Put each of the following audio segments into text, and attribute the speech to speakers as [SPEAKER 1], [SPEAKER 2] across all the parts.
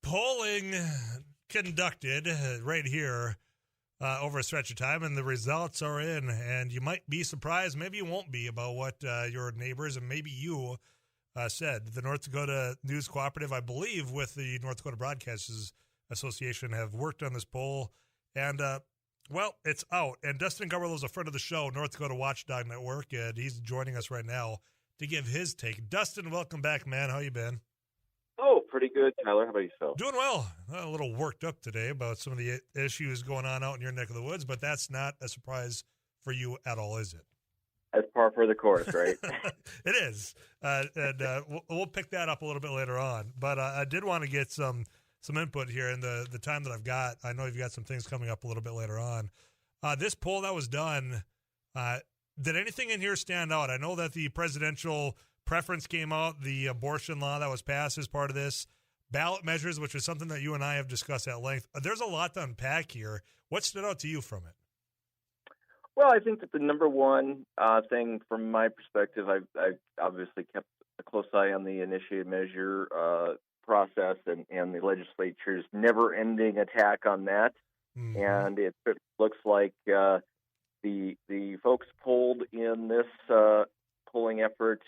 [SPEAKER 1] polling conducted right here over a stretch of time, and the results are in. And you might be surprised, maybe you won't be, about what your neighbors and maybe you said. The North Dakota News Cooperative, I believe, with the North Dakota Broadcasters Association, have worked on this poll. And, well, it's out. And Dustin Garwylow is a friend of the show, North Dakota Watchdog Network, and he's joining us right now to give his take. Dustin, welcome back, man. How you been?
[SPEAKER 2] Oh, pretty good, Tyler. How about yourself?
[SPEAKER 1] Doing well. A little worked up today about some of the issues going on out in your neck of the woods, but that's not a surprise for you at all, is it?
[SPEAKER 2] That's par for the course, right?
[SPEAKER 1] It is. We'll pick that up a little bit later on. But I did want to get some input here in the time that I've got. I know you've got some things coming up a little bit later on. This poll that was done, did anything in here stand out? I know that the presidential preference came out, the abortion law that was passed as part of this, ballot measures, which is something that you and I have discussed at length. There's a lot to unpack here. What stood out to you from it?
[SPEAKER 2] Well, I think that the number one thing from my perspective, I've obviously kept a close eye on the initiated measure process and the legislature's never-ending attack on that. Mm-hmm. And it looks like the folks polled in this polling effort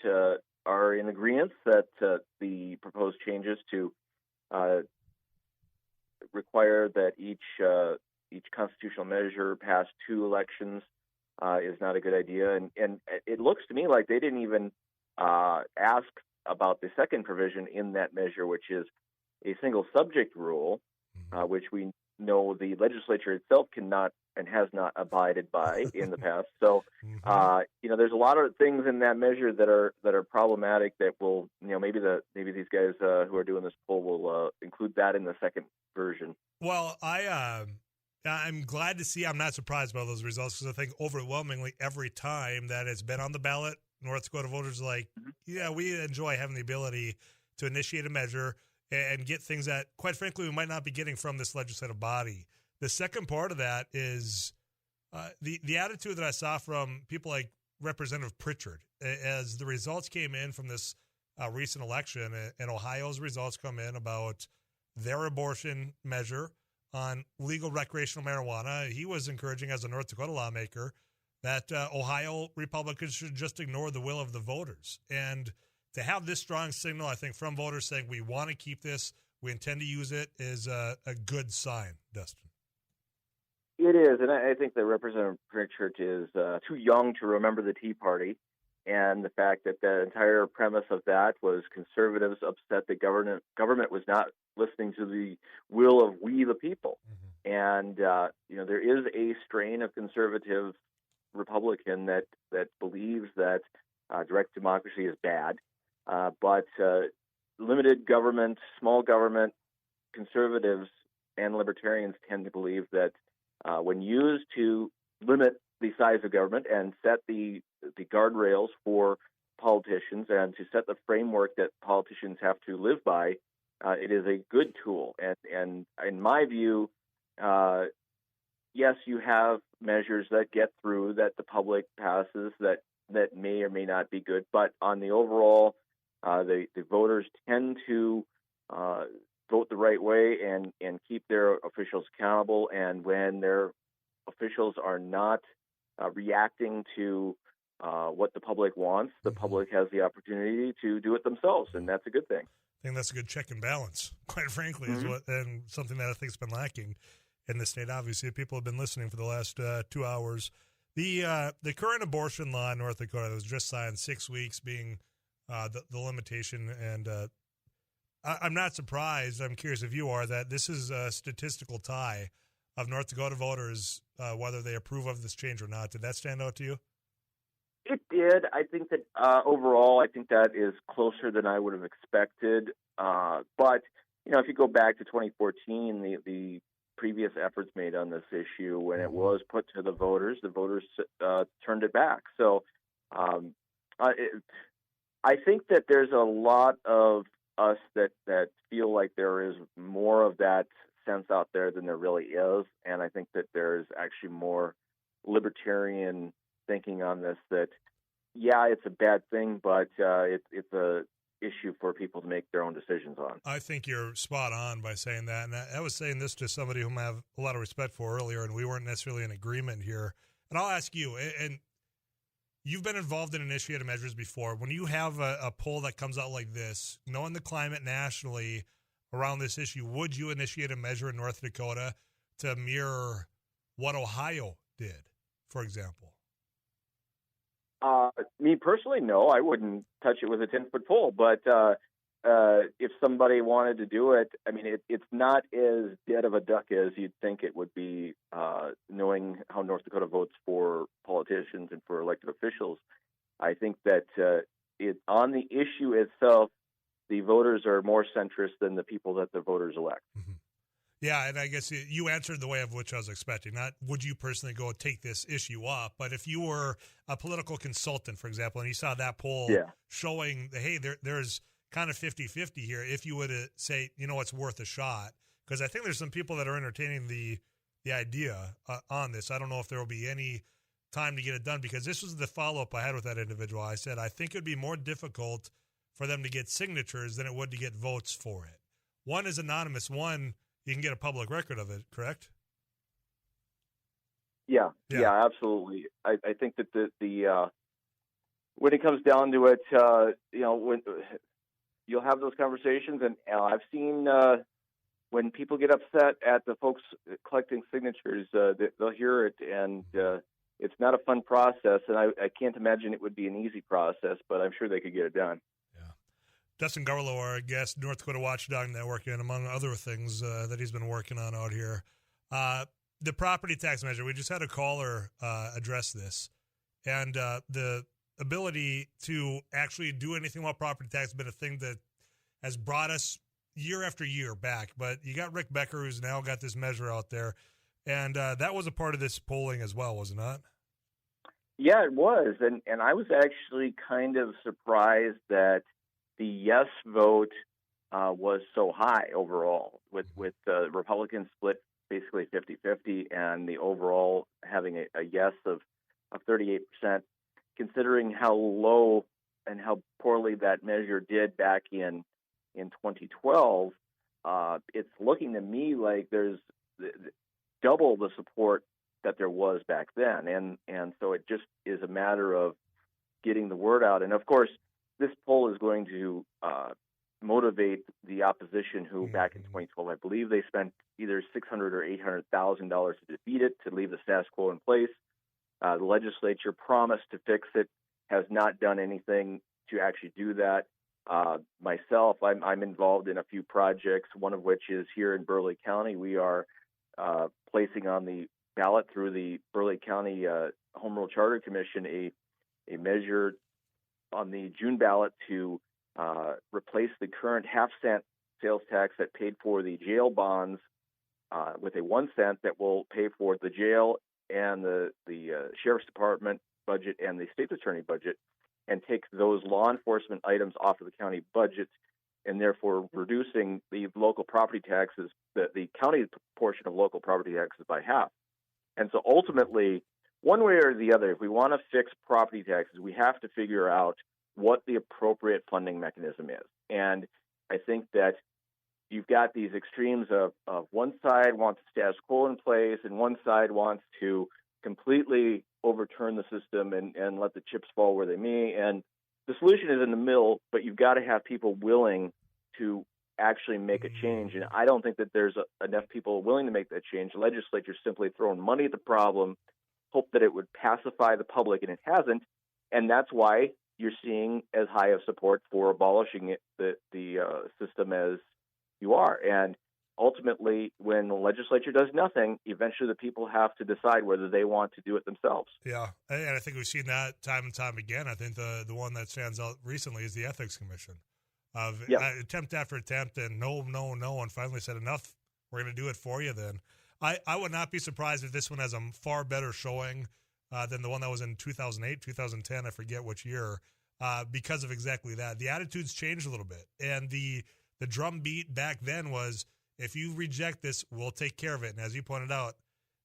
[SPEAKER 2] are in agreement that the proposed changes to require that each constitutional measure pass 2 elections is not a good idea. And it looks to me like they didn't even ask about the second provision in that measure, which is a single subject rule, which we know the legislature itself cannot and has not abided by in the past. So, there's a lot of things in that measure that are problematic that will, maybe these guys who are doing this poll will include that in the second version.
[SPEAKER 1] Well, I'm glad to see. I'm not surprised by those results because I think overwhelmingly every time that it's been on the ballot, North Dakota voters are like, yeah, we enjoy having the ability to initiate a measure and get things that, quite frankly, we might not be getting from this legislative body. The second part of that is the attitude that I saw from people like Representative Pritchard as the results came in from this recent election, and Ohio's results come in about their abortion measure on legal recreational marijuana. He was encouraging, as a North Dakota lawmaker, that Ohio Republicans should just ignore the will of the voters. And to have this strong signal, I think, from voters saying we want to keep this, we intend to use it, is a good sign, Dustin.
[SPEAKER 2] It is, and I think that Representative Pritchard is too young to remember the Tea Party, and the fact that the entire premise of that was conservatives upset the government was not listening to the will of we the people. Mm-hmm. And there is a strain of conservative Republican that believes that direct democracy is bad, but limited government, small government, conservatives and libertarians tend to believe that when used to limit the size of government and set the guardrails for politicians and to set the framework that politicians have to live by, it is a good tool. And in my view, yes, you have measures that get through that the public passes that may or may not be good, but on the overall, the voters tend to vote the right way and keep their officials accountable. And when their officials are not reacting to what the public wants, the public has the opportunity to do it themselves, and that's a good thing.
[SPEAKER 1] I think that's a good check and balance, quite frankly, and something that I think has been lacking in the state. Obviously, people have been listening for the last 2 hours. The current abortion law in North Dakota that was just signed, 6 weeks being the limitation, and I'm not surprised. I'm curious if you are, that this is a statistical tie of North Dakota voters, whether they approve of this change or not. Did that stand out to you?
[SPEAKER 2] It did. I think that overall, I think that is closer than I would have expected. But, if you go back to 2014, the previous efforts made on this issue, when it was put to the voters turned it back. So I think that there's a lot of us that feel like there is more of that sense out there than there really is. And I think that there's actually more libertarian thinking on this, that, yeah, it's a bad thing, but it's a issue for people to make their own decisions on.
[SPEAKER 1] I think you're spot on by saying that. And I was saying this to somebody whom I have a lot of respect for earlier, and we weren't necessarily in agreement here. And I'll ask you, and you've been involved in initiated measures before. When you have a poll that comes out like this, knowing the climate nationally around this issue, would you initiate a measure in North Dakota to mirror what Ohio did, for example?
[SPEAKER 2] Me personally, no, I wouldn't touch it with a 10-foot pole. But if somebody wanted to do it, I mean, it's not as dead of a duck as you'd think it would be, knowing how North Dakota votes for politicians and for elected officials. I think that on the issue itself, the voters are more centrist than the people that the voters elect.
[SPEAKER 1] Mm-hmm. Yeah, and I guess you answered the way of which I was expecting. Not would you personally go take this issue up, but if you were a political consultant, for example, and you saw that poll showing, hey, there's kind of 50-50 here, if you would say, it's worth a shot, because I think there's some people that are entertaining the idea on this. I don't know if there will be any time to get it done, because this was the follow-up I had with that individual. I said, I think it would be more difficult for them to get signatures than it would to get votes for it. One is anonymous. One, you can get a public record of it, correct?
[SPEAKER 2] Yeah, absolutely. I think that the when it comes down to it, when you'll have those conversations, and I've seen when people get upset at the folks collecting signatures, they'll hear it, and it's not a fun process, and I can't imagine it would be an easy process, but I'm sure they could get it done.
[SPEAKER 1] Dustin Garwylow, our guest, North Dakota Watchdog Network, and among other things that he's been working on out here. The property tax measure, we just had a caller address this, and the ability to actually do anything about property tax has been a thing that has brought us year after year back. But you got Rick Becker, who's now got this measure out there, and that was a part of this polling as well, was it not?
[SPEAKER 2] Yeah, it was, and I was actually kind of surprised that the yes vote was so high overall, with the Republicans split basically 50-50, and the overall having a yes of 38%, considering how low and how poorly that measure did back in 2012. It's looking to me like there's double the support that there was back then, and so it just is a matter of getting the word out. And of course, this poll is going to motivate the opposition, who back in 2012, I believe they spent either $600,000 or $800,000 to defeat it, to leave the status quo in place. The legislature promised to fix it, has not done anything to actually do that. Myself, I'm involved in a few projects, one of which is here in Burleigh County. We are placing on the ballot through the Burleigh County Home Rule Charter Commission a measure on the June ballot to replace the current half-cent sales tax that paid for the jail bonds with a 1 cent that will pay for the jail and the sheriff's department budget and the state's attorney budget, and take those law enforcement items off of the county budget, and therefore reducing the local property taxes, the county portion of local property taxes, by half. And so ultimately, one way or the other, if we want to fix property taxes, we have to figure out what the appropriate funding mechanism is. And I think that you've got these extremes of one side wants the status quo in place, and one side wants to completely overturn the system and let the chips fall where they may. And the solution is in the middle, but you've got to have people willing to actually make a change. And I don't think that there's enough people willing to make that change. The legislature's simply throwing money at the problem, hope that it would pacify the public, and it hasn't. And that's why you're seeing as high of support for abolishing the system as you are. And ultimately, when the legislature does nothing, eventually the people have to decide whether they want to do it themselves.
[SPEAKER 1] Yeah, and I think we've seen that time and time again. I think the one that stands out recently is the Ethics Commission. Attempt after attempt, and no, and finally said, enough, we're going to do it for you then. I would not be surprised if this one has a far better showing than the one that was in 2008, 2010, I forget which year, because of exactly that. The attitudes changed a little bit, and the drum beat back then was, if you reject this, we'll take care of it. And as you pointed out,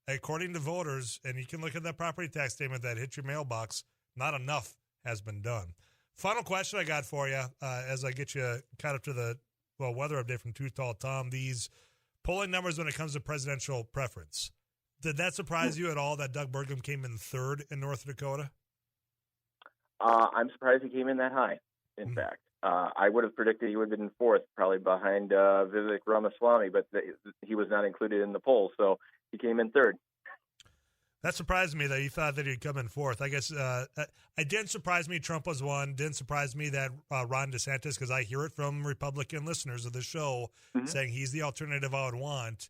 [SPEAKER 1] according to voters, and you can look at that property tax statement that hit your mailbox, not enough has been done. Final question I got for you as I get you kind of to the weather update from Too Tall Tom. These polling numbers when it comes to presidential preference. Did that surprise you at all that Doug Burgum came in third in North Dakota?
[SPEAKER 2] I'm surprised he came in that high, in fact. I would have predicted he would have been fourth, probably behind Vivek Ramaswamy, but he was not included in the poll, so he came in third.
[SPEAKER 1] That surprised me that you thought that he'd come in fourth. I guess it didn't surprise me Trump was one. Didn't surprise me that Ron DeSantis, because I hear it from Republican listeners of the show saying he's the alternative I would want.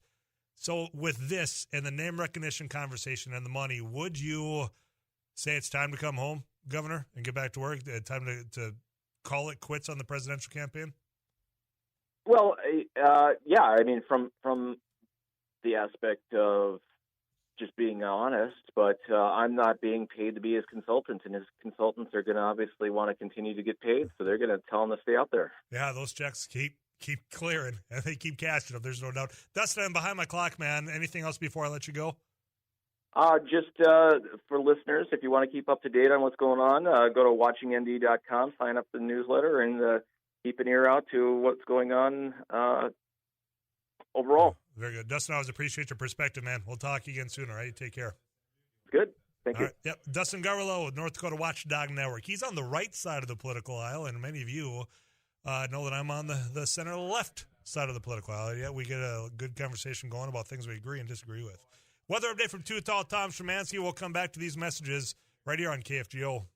[SPEAKER 1] So with this and the name recognition conversation and the money, would you say it's time to come home, Governor, and get back to work? Time to call it quits on the presidential campaign?
[SPEAKER 2] Well, yeah. I mean, from the aspect of just being honest, but I'm not being paid to be his consultant, and his consultants are going to obviously want to continue to get paid, so they're going to tell him to stay out there.
[SPEAKER 1] Yeah, those checks keep clearing, and they keep cashing them. There's no doubt. Dustin, I'm behind my clock, man. Anything else before I let you go?
[SPEAKER 2] Just for listeners, if you want to keep up to date on what's going on, go to watchingnd.com, sign up for the newsletter, and keep an ear out to what's going on overall.
[SPEAKER 1] Very good. Dustin, I always appreciate your perspective, man. We'll talk again soon, all right? Take care.
[SPEAKER 2] Good. Thank you.
[SPEAKER 1] Right. Yep. Dustin Garwylow with North Dakota Watchdog Network. He's on the right side of the political aisle, and many of you know that I'm on the center-left side of the political aisle. Yeah, we get a good conversation going about things we agree and disagree with. Weather update from Too Tall Tom Szymanski. We'll come back to these messages right here on KFGO.